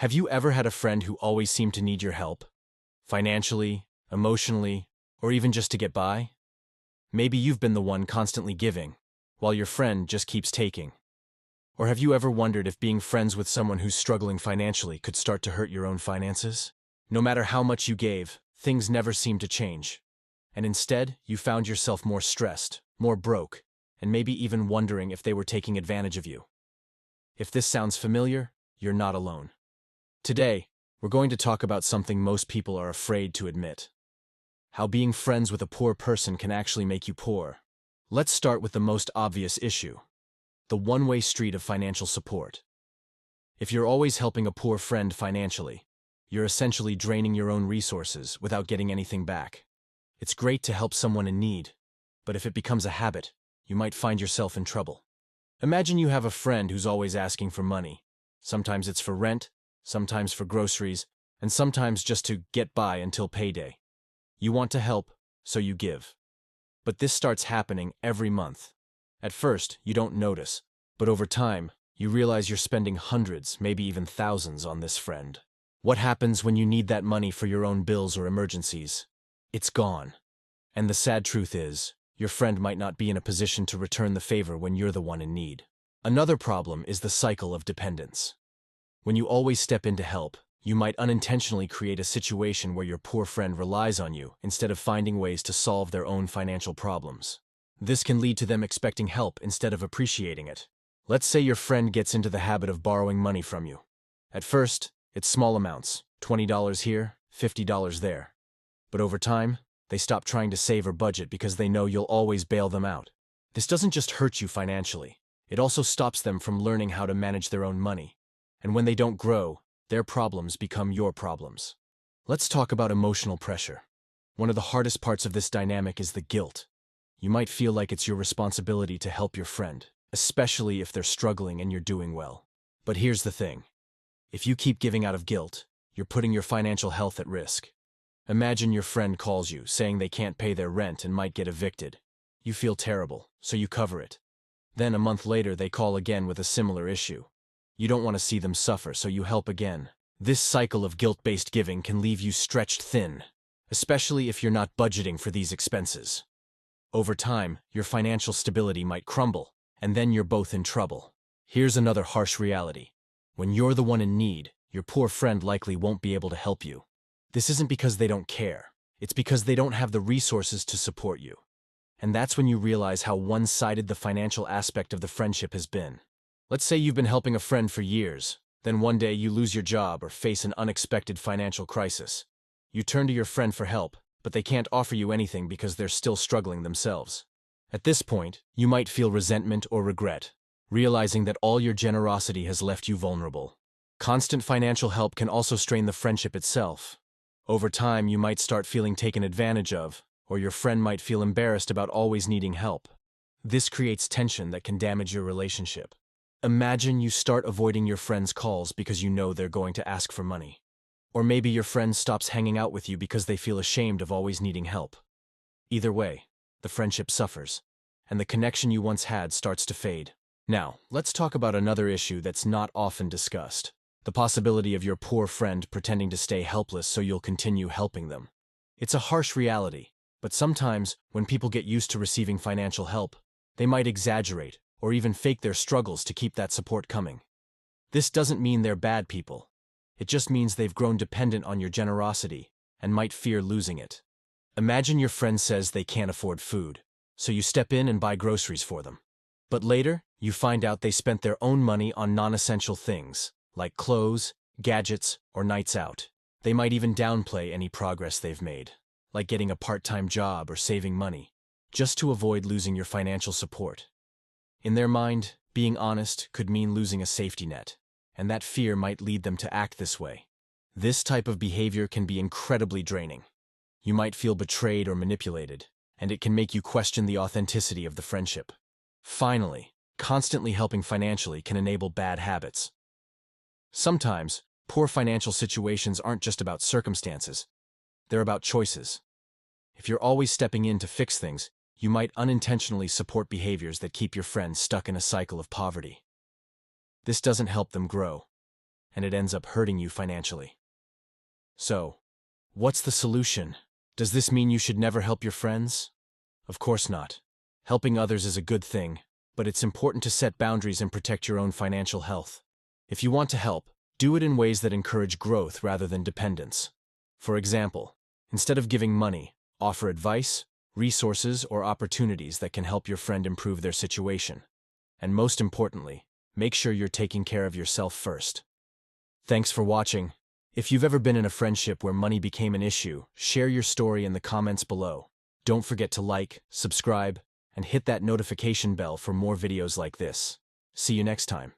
Have you ever had a friend who always seemed to need your help? Financially, emotionally, or even just to get by? Maybe you've been the one constantly giving, while your friend just keeps taking. Or have you ever wondered if being friends with someone who's struggling financially could start to hurt your own finances? No matter how much you gave, things never seem to change. And instead, you found yourself more stressed, more broke, and maybe even wondering if they were taking advantage of you. If this sounds familiar, you're not alone. Today, we're going to talk about something most people are afraid to admit. How being friends with a poor person can actually make you poor. Let's start with the most obvious issue: the one-way street of financial support. If you're always helping a poor friend financially, you're essentially draining your own resources without getting anything back. It's great to help someone in need, but if it becomes a habit, you might find yourself in trouble. Imagine you have a friend who's always asking for money. Sometimes it's for rent, sometimes for groceries, and sometimes just to get by until payday. You want to help, so you give. But this starts happening every month. At first, you don't notice, but over time, you realize you're spending hundreds, maybe even thousands on this friend. What happens when you need that money for your own bills or emergencies? It's gone. And the sad truth is, your friend might not be in a position to return the favor when you're the one in need. Another problem is the cycle of dependence. When you always step in to help, you might unintentionally create a situation where your poor friend relies on you instead of finding ways to solve their own financial problems. This can lead to them expecting help instead of appreciating it. Let's say your friend gets into the habit of borrowing money from you. At first, it's small amounts, $20 here, $50 there. But over time, they stop trying to save or budget because they know you'll always bail them out. This doesn't just hurt you financially, it also stops them from learning how to manage their own money. And when they don't grow, their problems become your problems. Let's talk about emotional pressure. One of the hardest parts of this dynamic is the guilt. You might feel like it's your responsibility to help your friend, especially if they're struggling and you're doing well. But here's the thing. If you keep giving out of guilt, you're putting your financial health at risk. Imagine your friend calls you, saying they can't pay their rent and might get evicted. You feel terrible, so you cover it. Then a month later they call again with a similar issue. You don't want to see them suffer, so you help again. This cycle of guilt-based giving can leave you stretched thin, especially if you're not budgeting for these expenses. Over time, your financial stability might crumble, and then you're both in trouble. Here's another harsh reality. When you're the one in need, your poor friend likely won't be able to help you. This isn't because they don't care. It's because they don't have the resources to support you. And that's when you realize how one-sided the financial aspect of the friendship has been. Let's say you've been helping a friend for years, then one day you lose your job or face an unexpected financial crisis. You turn to your friend for help, but they can't offer you anything because they're still struggling themselves. At this point, you might feel resentment or regret, realizing that all your generosity has left you vulnerable. Constant financial help can also strain the friendship itself. Over time, you might start feeling taken advantage of, or your friend might feel embarrassed about always needing help. This creates tension that can damage your relationship. Imagine you start avoiding your friend's calls because you know they're going to ask for money. Or maybe your friend stops hanging out with you because they feel ashamed of always needing help. Either way, the friendship suffers, and the connection you once had starts to fade. Now, let's talk about another issue that's not often discussed: the possibility of your poor friend pretending to stay helpless so you'll continue helping them. It's a harsh reality, but sometimes, when people get used to receiving financial help, they might exaggerate or even fake their struggles to keep that support coming. This doesn't mean they're bad people. It just means they've grown dependent on your generosity and might fear losing it. Imagine your friend says they can't afford food, so you step in and buy groceries for them. But later, you find out they spent their own money on non-essential things, like clothes, gadgets, or nights out. They might even downplay any progress they've made, like getting a part-time job or saving money, just to avoid losing your financial support. In their mind, being honest could mean losing a safety net, and that fear might lead them to act this way. This type of behavior can be incredibly draining. You might feel betrayed or manipulated, and it can make you question the authenticity of the friendship. Finally, constantly helping financially can enable bad habits. Sometimes, poor financial situations aren't just about circumstances, they're about choices. If you're always stepping in to fix things, you might unintentionally support behaviors that keep your friends stuck in a cycle of poverty. This doesn't help them grow, and it ends up hurting you financially. So, what's the solution? Does this mean you should never help your friends? Of course not. Helping others is a good thing, but it's important to set boundaries and protect your own financial health. If you want to help, do it in ways that encourage growth rather than dependence. For example, instead of giving money, offer advice, resources, or opportunities that can help your friend improve their situation. And most importantly, make sure you're taking care of yourself first. Thanks for watching. If you've ever been in a friendship where money became an issue, share your story in the comments below. Don't forget to like, subscribe, and hit that notification bell for more videos like this. See you next time.